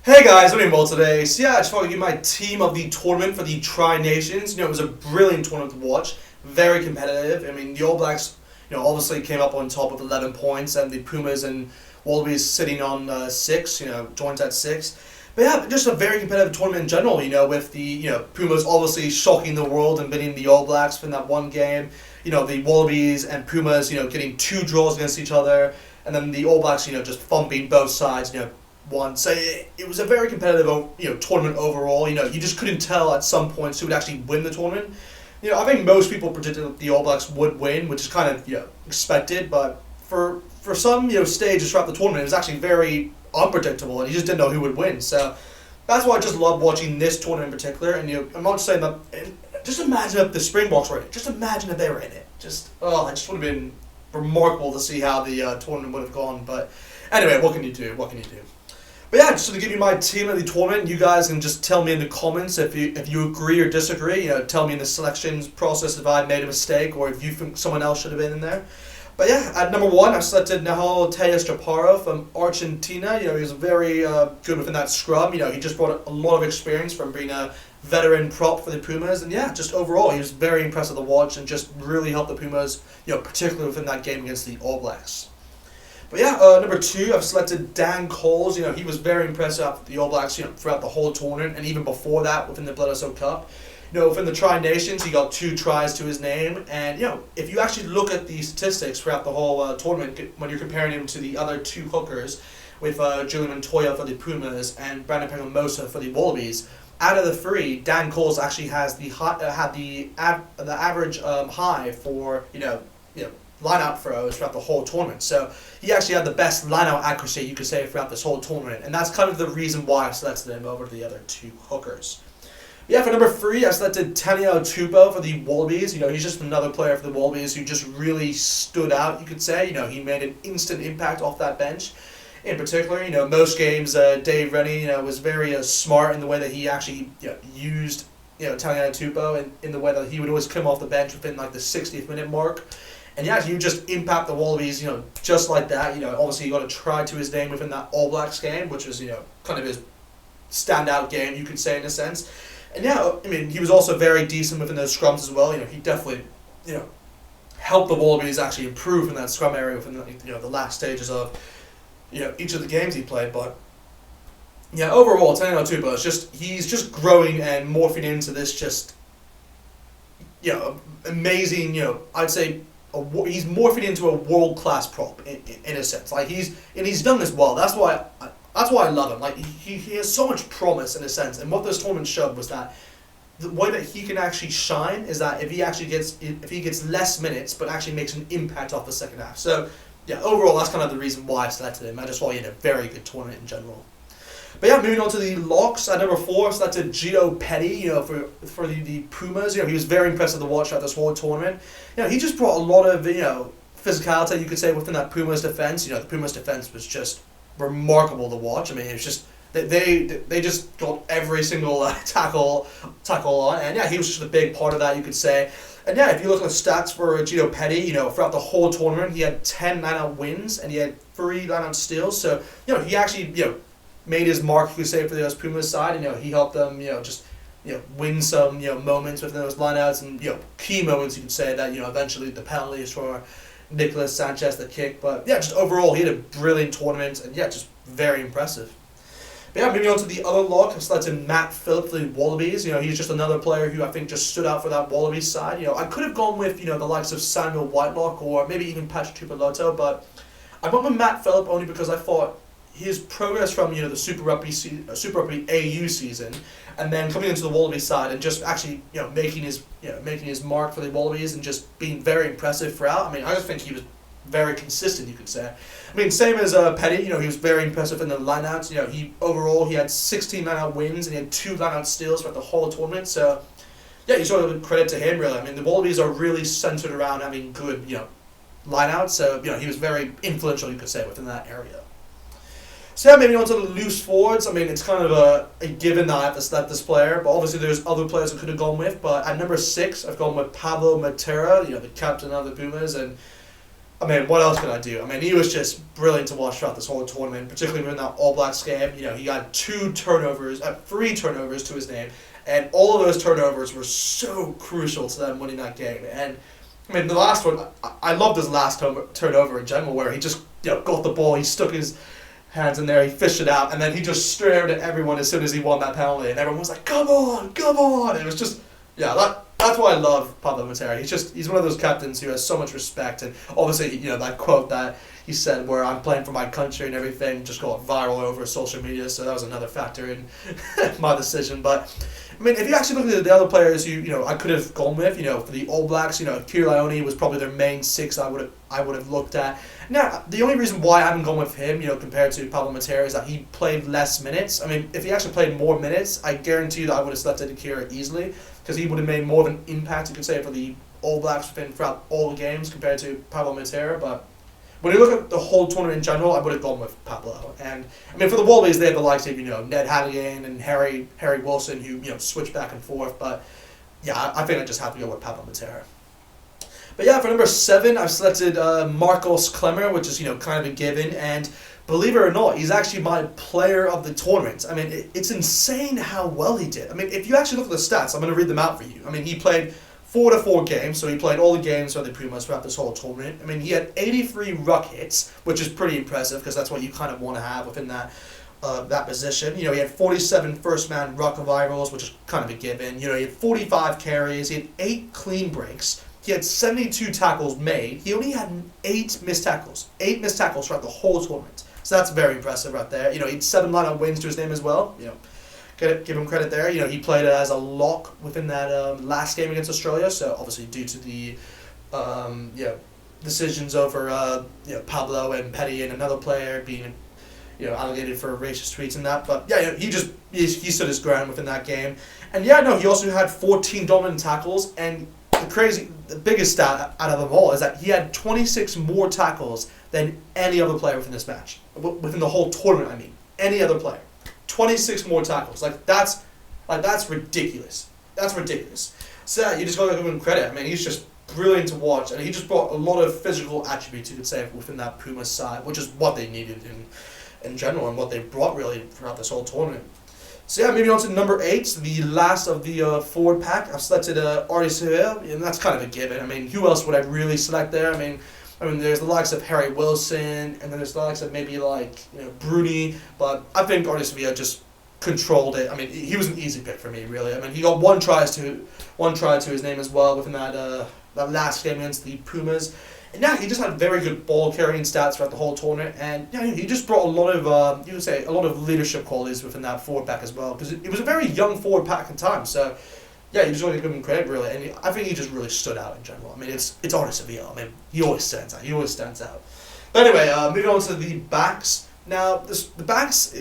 Hey guys, I'm doing well today. So yeah, I just want to give my team of the tournament for the Tri-Nations. It was a brilliant tournament to watch. Very competitive. I mean, the All Blacks, obviously came up on top with 11 points, and the Pumas and Wallabies sitting on 6, joint at 6. But yeah, just a very competitive tournament in general, with the, Pumas obviously shocking the world and beating the All Blacks in that one game. The Wallabies and Pumas, getting 2 draws against each other. And then the All Blacks, just thumping both sides, won. So it was a very competitive, tournament overall. You just couldn't tell at some points who would actually win the tournament. I think most people predicted that the All Blacks would win, which is kind of expected. But for some stages throughout the tournament, it was actually very unpredictable, and you just didn't know who would win. So that's why I just love watching this tournament in particular. And I'm not saying that. Just imagine if the Springboks were in it. Just imagine if they were in it. It just would have been remarkable to see how the tournament would have gone. But anyway, what can you do? But yeah, just to give you my team of the tournament, you guys can just tell me in the comments if you agree or disagree. Tell me in the selections process if I made a mistake or if you think someone else should have been in there. But yeah, at number 1, I selected Nahal Tejas Chaparro from Argentina. He was very good within that scrum. He just brought a lot of experience from being a veteran prop for the Pumas. And yeah, just overall, he was very impressive to watch and just really helped the Pumas, particularly within that game against the All Blacks. But yeah, number 2, I've selected Dan Coles. He was very impressive after the All Blacks, throughout the whole tournament, and even before that, within the Bledisloe Cup. Within the Tri-Nations, he got 2 tries to his name, and if you actually look at the statistics throughout the whole tournament, when you're comparing him to the other 2 hookers, with Julian Montoya for the Pumas and Brandon Pengamosa for the Wallabies, out of the 3, Dan Coles actually has the average high for line-out throws throughout the whole tournament. So he actually had the best line-out accuracy, you could say, throughout this whole tournament. And that's kind of the reason why I selected him over the other 2 hookers. Yeah, for number 3, I selected Taniela Tupou for the Wallabies. He's just another player for the Wallabies who just really stood out, you could say. He made an instant impact off that bench. In particular, most games, Dave Rennie, was very smart in the way that he actually used Taniela Tupou in the way that he would always come off the bench within like the 60th minute mark. And yeah, you just impact the Wallabies, just like that. Obviously he got a try to his name within that All Blacks game, which was, kind of his standout game, you could say, in a sense. And yeah, I mean, he was also very decent within those scrums as well. He definitely, helped the Wallabies actually improve in that scrum area within the last stages of, each of the games he played. But yeah, overall, Taniela Tupou he's just growing and morphing into this just, amazing, I'd say, he's morphing into a world-class prop in a sense. Like he's done this well. That's why I love him. Like he has so much promise in a sense. And what this tournament showed was that the way that he can actually shine is that if he gets less minutes but actually makes an impact off the second half. So yeah, overall that's kind of the reason why I selected him. I just thought he had a very good tournament in general. But yeah, moving on to the locks, at number 4, so that's Gio Petty, for the Pumas. He was very impressive to watch throughout this whole tournament. He just brought a lot of, physicality, you could say, within that Pumas defense. The Pumas defense was just remarkable to watch. I mean, it was just, they just got every single tackle on. And yeah, he was just a big part of that, you could say. And yeah, if you look at the stats for Gio Petty, throughout the whole tournament, he had 10 line-out wins and he had 3 line-out steals. So, he actually, made his mark, you could say, for the Pumas side. He helped them, win some, moments within those lineouts and, key moments, you could say, that, eventually the penalties for Nicolas Sanchez, the kick. But yeah, just overall, he had a brilliant tournament and yeah, just very impressive. But yeah, moving on to the other lock, I selected Matt Phillip for the Wallabies. He's just another player who I think just stood out for that Wallabies side. I could have gone with, the likes of Samuel Whitelock or maybe even Patrick Tuipulotu, but I went with Matt Phillip only because I thought his progress from the Super Rugby AU season, and then coming into the Wallabies side and just actually making his mark for the Wallabies and just being very impressive throughout. I mean, I just think he was very consistent, you could say. I mean, same as Petty. He was very impressive in the lineouts. He had 16 lineout wins and he had 2 lineout steals throughout the whole tournament. So yeah, you sort of credit to him really. I mean, the Wallabies are really centered around having good lineouts. So he was very influential, you could say, within that area. So yeah, maybe on to the loose forwards. I mean, it's kind of a given that I have to select this player, but obviously there's other players I could have gone with. But at number 6, I've gone with Pablo Matera, the captain of the Pumas, and I mean, what else can I do? I mean, he was just brilliant to watch throughout this whole tournament, particularly in that All Blacks game. You know, he got 3 turnovers to his name, and all of those turnovers were so crucial to them winning that game. And I mean, the last one, I loved his last turnover in general, where he just got the ball, he stuck his hands in there, he fished it out, and then he just stared at everyone as soon as he won that penalty, and everyone was like, "Come on, come on!" It was just, that's why I love Pablo Matera. He's one of those captains who has so much respect, and obviously, that quote that he said where I'm playing for my country and everything just got viral over social media, so that was another factor in my decision. But I mean, if you actually look at the other players who I could have gone with, for the All Blacks, Kiri Leone was probably their main 6 I would have looked at. Now, the only reason why I haven't gone with him, compared to Pablo Matera, is that he played less minutes. I mean, if he actually played more minutes, I guarantee you that I would have selected Kiri easily, because he would have made more of an impact, you could say, for the All Blacks throughout all the games compared to Pablo Matera. But when you look at the whole tournament in general, I would have gone with Pablo. And I mean, for the Wallabies, they have the likes of Ned Halligan and Harry Wilson, who switch back and forth. But yeah, I think I just have to go with Pablo Matera. But yeah, for number 7, I've selected Marcos Clemmer, which is kind of a given. And believe it or not, he's actually my player of the tournament. I mean, it's insane how well he did. I mean, if you actually look at the stats, I'm going to read them out for you. I mean, he played 4 to 4 games, so he played all the games for the Pumas throughout this whole tournament. I mean, he had 83 ruck hits, which is pretty impressive, because that's what you kind of want to have within that position. He had 47 first-man ruck arrivals, which is kind of a given. He had 45 carries, he had 8 clean breaks, he had 72 tackles made. He only had 8 missed tackles. 8 missed tackles throughout the whole tournament. So that's very impressive right there. He had 7 line-out wins to his name as well. Give him credit there. He played as a lock within that last game against Australia. So obviously due to the decisions over Pablo and Petty and another player being allocated for racist tweets and that. But yeah, he stood his ground within that game. And he also had 14 dominant tackles. And the biggest stat out of them all is that he had 26 more tackles than any other player within this match, within the whole tournament. I mean, any other player. 26 more tackles. That's ridiculous. That's ridiculous. So you just gotta give him credit. I mean, he's just brilliant to watch, and he just brought a lot of physical attributes, you could say, within that Pumas side, which is what they needed in general, and what they brought really throughout this whole tournament. So yeah, moving on to number 8, the last of the forward pack. I've selected Artie Seville, and that's kind of a given. I mean, who else would I really select there? I mean, there's the likes of Harry Wilson, and then there's the likes of maybe Bruni, but I think Artie Sevilla just controlled it. I mean, he was an easy pick for me, really. I mean, he got one try to his name as well within that last game against the Pumas. And he just had very good ball carrying stats throughout the whole tournament, and he just brought a lot of you would say a lot of leadership qualities within that forward pack as well, because it was a very young forward pack at the time. So yeah, you just want to give him credit, really, and I think he just really stood out in general. I mean, it's Artie Sevilla. I mean, he always stands out. But anyway, moving on to the backs. Now, the backs,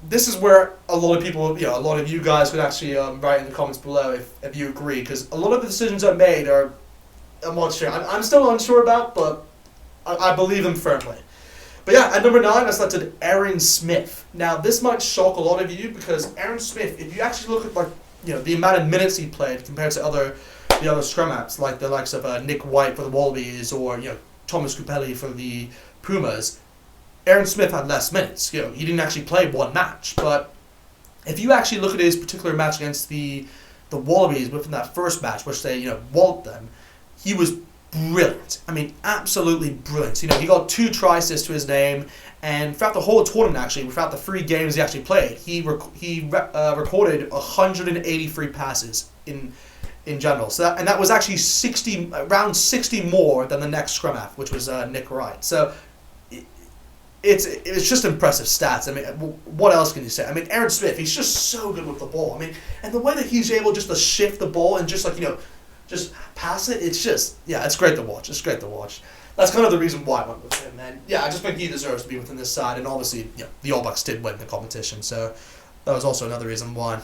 this is where a lot of people, a lot of you guys could actually write in the comments below if you agree, because a lot of the decisions I made I'm not sure. I'm still unsure about, but I believe them firmly. But yeah, at number 9, I selected Aaron Smith. Now, this might shock a lot of you, because Aaron Smith, if you actually look at the amount of minutes he played compared to the other scrum apps, like the likes of Nick White for the Wallabies or Thomas Kupeli for the Pumas, Aaron Smith had less minutes. He didn't actually play one match. But if you actually look at his particular match against the Wallabies within that first match, which they walloped them, he was brilliant. I mean, absolutely brilliant. He got 2 try-assists to his name, and throughout the whole tournament, actually, throughout the 3 games he actually played, he recorded 183 passes in general. So that was actually around 60 more than the next scrum half, which was Nick Wright. So it's just impressive stats. I mean, what else can you say? I mean, Aaron Smith, he's just so good with the ball. I mean, and the way that he's able just to shift the ball and just just pass it, it's just, it's great to watch. It's great to watch. That's kind of the reason why I went with him. And yeah, I just think he deserves to be within this side. And obviously, the All Blacks did win the competition, so that was also another reason why.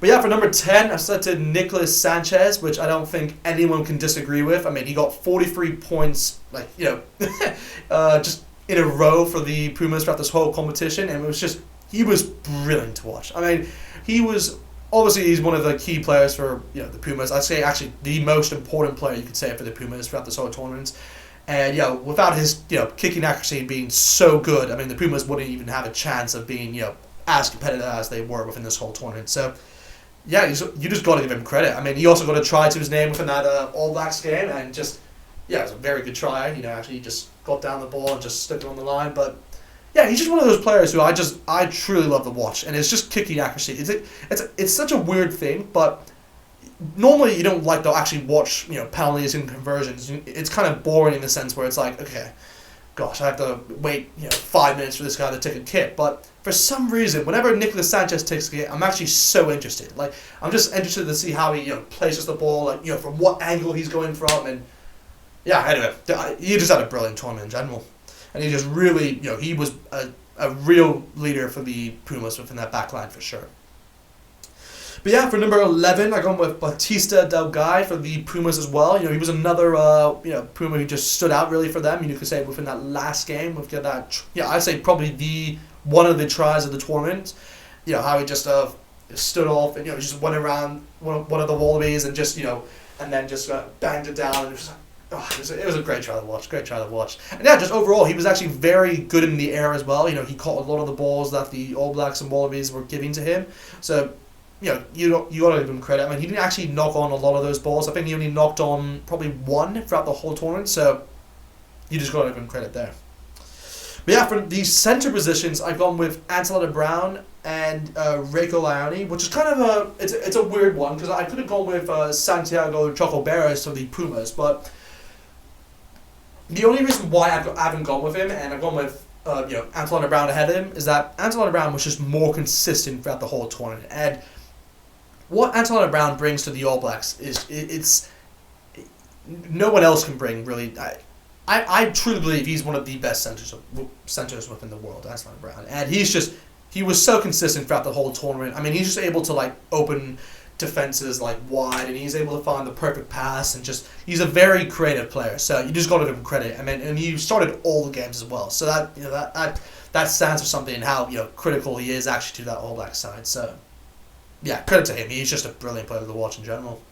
But yeah, for number 10, I selected Nicolas Sanchez, which I don't think anyone can disagree with. I mean, he got 43 points, just in a row for the Pumas throughout this whole competition, and he was brilliant to watch. I mean, he's one of the key players for the Pumas. I'd say actually the most important player you could say for the Pumas throughout this whole tournament. And without his kicking accuracy being so good, I mean the Pumas wouldn't even have a chance of being as competitive as they were within this whole tournament. So yeah, you just got to give him credit. I mean, he also got a try to his name within that All Blacks game, and just it was a very good try. Actually he just got down the ball and just stuck it on the line. But yeah, he's just one of those players who I truly love to watch, and it's just kicking accuracy. It's such a weird thing, but normally you don't like to actually watch penalties and conversions. It's kind of boring in the sense where it's like, okay, gosh, I have to wait 5 minutes for this guy to take a kick. But for some reason, whenever Nicolas Sanchez takes a kick, I'm actually so interested. Like, I'm just interested to see how he places the ball, like from what angle he's going from, and yeah. Anyway, he just had a brilliant tournament in general, and he just really he was a real leader for the Pumas within that back line for sure. But yeah, for number 11, I gone with Batista Delgado for the Pumas as well. He was another Puma who just stood out really for them. You could say within that last game, with that I'd say probably one of the tries of the tournament. How he just stood off and just went around one of the Wallabies and just and then just banged it down, and it was a great try to watch. And yeah, just overall, he was actually very good in the air as well. He caught a lot of the balls that the All Blacks and Wallabies were giving to him. So you got to give him credit. I mean, he didn't actually knock on a lot of those balls. I think he only knocked on probably one throughout the whole tournament. So you just got to give him credit there. But yeah, for the center positions, I've gone with Antonetta Brown and Reiko Lioni, which is kind of it's a weird one because I could have gone with Santiago Chocoberas for the Pumas, but the only reason why I haven't gone with him and I've gone with Antonetta Brown ahead of him is that Antonetta Brown was just more consistent throughout the whole tournament. And what Antonetta Brown brings to the All Blacks is it's no one else can bring really. I truly believe he's one of the best centers within the world, Antonetta Brown, and he was so consistent throughout the whole tournament. I mean, he's just able to open defenses wide, and he's able to find the perfect pass, and he's a very creative player. So you just got to give him credit. I mean, and he started all the games as well. So that stands for something, and how critical he is actually to that All Black side. So yeah, credit to him. He's just a brilliant player to watch in general.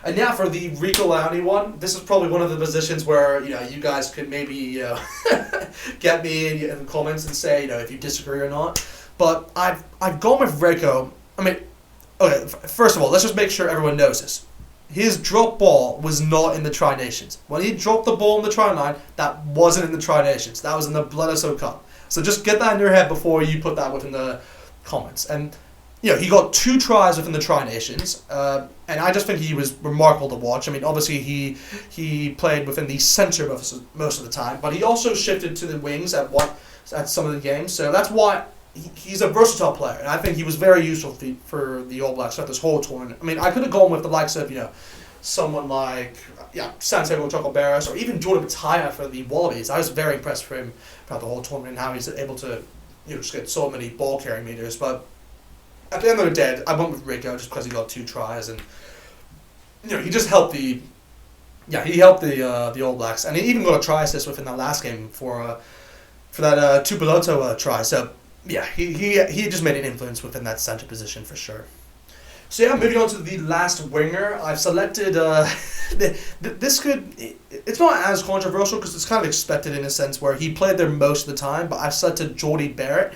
And yeah, for the Reiko Lioni one, this is probably one of the positions where you guys could maybe get me in the comments and say if you disagree or not. But I've gone with Reiko. I mean, okay, first of all, let's just make sure everyone knows this. His drop ball was not in the Tri-Nations. When he dropped the ball in the try line, that wasn't in the Tri-Nations. That was in the Bledisloe Cup. So just get that in your head before you put that within the comments. And he got 2 tries within the Tri-Nations, and I just think he was remarkable to watch. I mean, obviously he played within the center most of the time, but he also shifted to the wings at some of the games. So that's why he's a versatile player, and I think he was very useful for the All Blacks throughout this whole tournament. I mean, I could have gone with the likes of someone like Santiago Chocoberas or even Jordan Mataya for the Wallabies. I was very impressed with him throughout the whole tournament and how he's able to just get so many ball carrying meters, but at the end of the day, I went with Reiko just because he got 2 tries, and he just helped the All Blacks, and he even got a try assist within that last game for that Tupiloto try. So yeah, he just made an influence within that center position for sure. So yeah, moving on to the last winger, I've selected. It's not as controversial because it's kind of expected in a sense where he played there most of the time, but I've selected Jordie Barrett.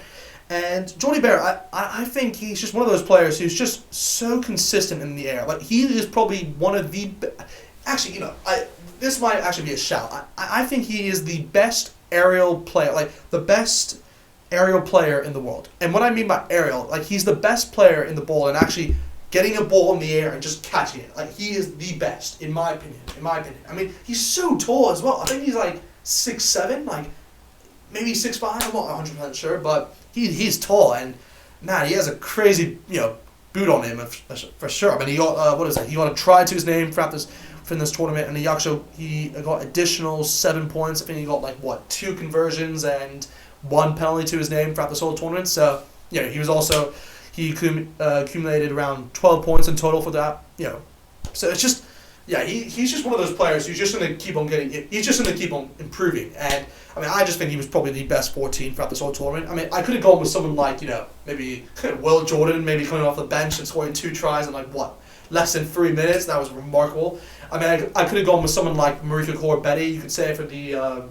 And Jordie Barrett, I think he's just one of those players who's just so consistent in the air. He is probably one of the... Actually, this might actually be a shout. I think he is the best aerial player, the best aerial player in the world. And what I mean by aerial, he's the best player in the ball and actually getting a ball in the air and just catching it. He is the best, in my opinion. I mean, he's so tall as well. I think he's 6'7", maybe 6'5", I'm not 100% sure, but he's tall, and man, he has a crazy boot on him for sure. I mean, he got he got a try to his name from this tournament, and he got additional 7 points. I think he got 2 conversions and 1 penalty to his name throughout this whole tournament. So he was also accumulated around 12 points in total for that. So it's just he's just one of those players who's just going to keep on he's just going to keep on improving. And I mean, I just think he was probably the best 14 throughout this whole tournament. I mean, I could have gone with someone like, maybe Will Jordan, maybe coming off the bench and scoring 2 tries in less than 3 minutes. That was remarkable. I mean, I could have gone with someone like Marika Corbetty, you could say, for the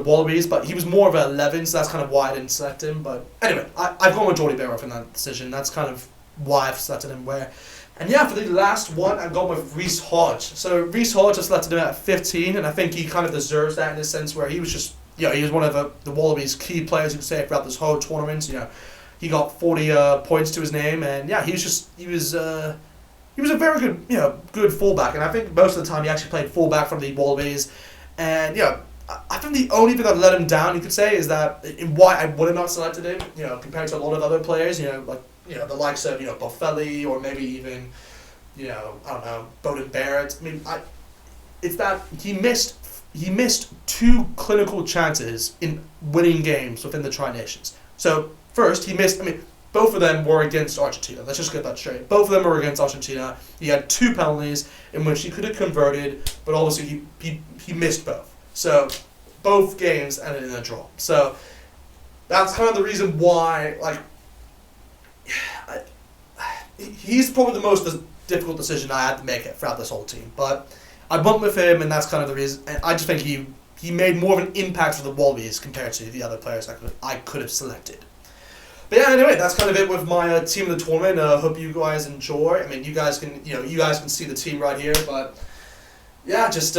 Wallabies, but he was more of an 11, so that's kind of why I didn't select him. But anyway, I've gone with Jordy Bearup in that decision. That's kind of why I've selected him where. And yeah, for the last one, I've gone with Reece Hodge. So Reece Hodge, I selected him at 15, and I think he kind of deserves that in a sense where he was just, he was one of the Wallabies' key players, you could say, throughout this whole tournament. He got 40 points to his name, and yeah, he was a very good, good fullback, and I think most of the time he actually played fullback from the Wallabies, and I think the only thing that let him down, you could say, is that in why I would have not selected him, compared to a lot of other players, like the likes of Boffelli or maybe even, I don't know, Bowden Barrett. I mean, it's that he missed 2 clinical chances in winning games within the Tri-Nations. So first he missed. I mean, both of them were against Argentina. Let's just get that straight. Both of them were against Argentina. He had 2 penalties in which he could have converted, but obviously he missed both. So both games ended in a draw. So that's kind of the reason why, he's probably the most difficult decision I had to make it throughout this whole team. But I went with him, and that's kind of the reason. And I just think he made more of an impact for the Wallabies compared to the other players I could have selected. But yeah, anyway, that's kind of it with my team of the tournament. Hope you guys enjoy. I mean, you guys can see the team right here, but yeah, just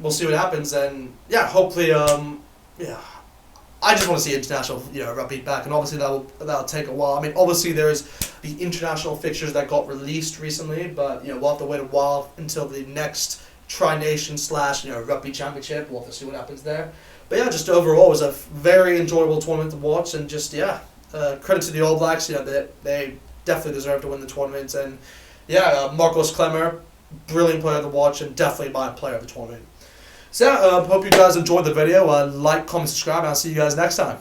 we'll see what happens, and yeah, hopefully, I just want to see international, rugby back, and obviously that'll take a while. I mean, obviously there's the international fixtures that got released recently, but we'll have to wait a while until the next Tri-Nation / Rugby Championship. We'll have to see what happens there. But yeah, just overall, it was a very enjoyable tournament to watch, and just credit to the All Blacks. They definitely deserve to win the tournament, and Marcos Clemmer, brilliant player to watch, and definitely my player of the tournament. So yeah, hope you guys enjoyed the video. Like, comment, subscribe, and I'll see you guys next time.